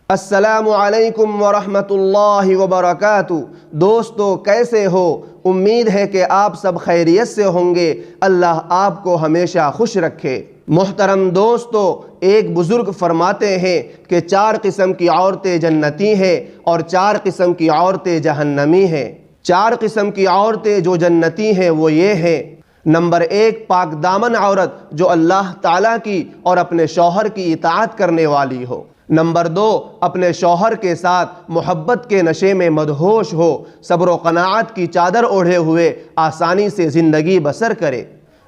السلام علیکم ورحمۃ اللہ وبرکاتہ۔ دوستو کیسے ہو؟ امید ہے کہ آپ سب خیریت سے ہوں گے۔ اللہ آپ کو ہمیشہ خوش رکھے۔ محترم دوستو، ایک بزرگ فرماتے ہیں کہ 4 قسم کی عورتیں جنتی ہیں اور 4 قسم کی عورتیں جہنمی ہیں۔ 4 قسم کی عورتیں جو جنتی ہیں وہ یہ ہیں: نمبر 1، پاک دامن عورت جو اللہ تعالیٰ کی اور اپنے شوہر کی اطاعت کرنے والی ہو۔ نمبر 2، اپنے شوہر کے ساتھ محبت کے نشے میں مدہوش ہو، صبر و قناعت کی چادر اوڑھے ہوئے آسانی سے زندگی بسر کرے۔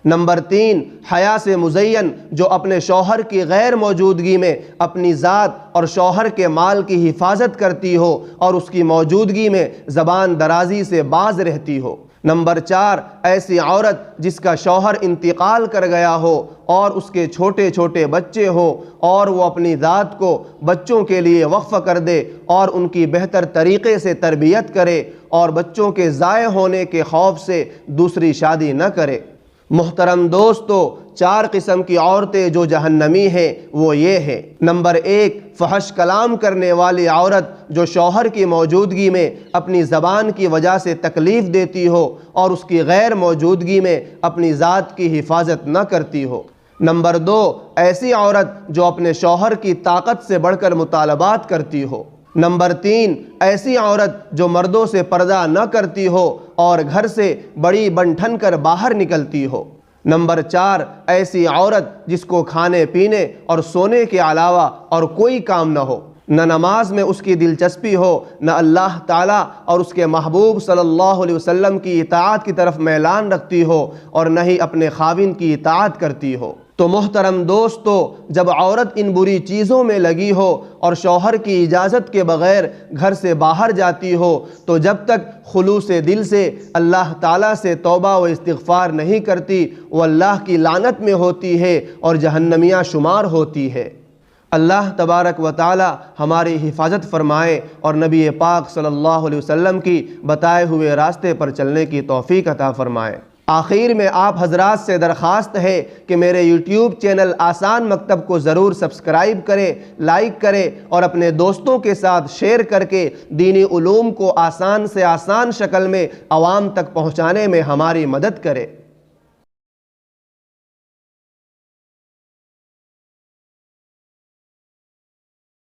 نمبر 3، حیا سے مزین جو اپنے شوہر کی غیر موجودگی میں اپنی ذات اور شوہر کے مال کی حفاظت کرتی ہو اور اس کی موجودگی میں زبان درازی سے باز رہتی ہو۔ نمبر 4، ایسی عورت جس کا شوہر انتقال کر گیا ہو اور اس کے چھوٹے چھوٹے بچے ہوں اور وہ اپنی ذات کو بچوں کے لیے وقف کر دے اور ان کی بہتر طریقے سے تربیت کرے اور بچوں کے ضائع ہونے کے خوف سے دوسری شادی نہ کرے۔ محترم دوستو، 4 قسم کی عورتیں جو جہنمی ہیں وہ یہ ہیں: نمبر 1، فحش کلام کرنے والی عورت جو شوہر کی موجودگی میں اپنی زبان کی وجہ سے تکلیف دیتی ہو اور اس کی غیر موجودگی میں اپنی ذات کی حفاظت نہ کرتی ہو۔ نمبر 2، ایسی عورت جو اپنے شوہر کی طاقت سے بڑھ کر مطالبات کرتی ہو۔ نمبر 3، ایسی عورت جو مردوں سے پردہ نہ کرتی ہو اور گھر سے بڑی بن ٹھن کر باہر نکلتی ہو۔ نمبر 4، ایسی عورت جس کو کھانے پینے اور سونے کے علاوہ اور کوئی کام نہ ہو، نہ نماز میں اس کی دلچسپی ہو، نہ اللہ تعالیٰ اور اس کے محبوب صلی اللہ علیہ وسلم کی اطاعت کی طرف میلان رکھتی ہو اور نہ ہی اپنے خاوند کی اطاعت کرتی ہو۔ تو محترم دوستو، جب عورت ان بری چیزوں میں لگی ہو اور شوہر کی اجازت کے بغیر گھر سے باہر جاتی ہو تو جب تک خلوص دل سے اللہ تعالیٰ سے توبہ و استغفار نہیں کرتی، وہ اللہ کی لعنت میں ہوتی ہے اور جہنمیہ شمار ہوتی ہے۔ اللہ تبارک و تعالی ہماری حفاظت فرمائے اور نبی پاک صلی اللہ علیہ وسلم کی بتائے ہوئے راستے پر چلنے کی توفیق عطا فرمائے۔ آخر میں آپ حضرات سے درخواست ہے کہ میرے یوٹیوب چینل آسان مکتب کو ضرور سبسکرائب کریں، لائک کریں اور اپنے دوستوں کے ساتھ شیئر کر کے دینی علوم کو آسان سے آسان شکل میں عوام تک پہنچانے میں ہماری مدد کریں۔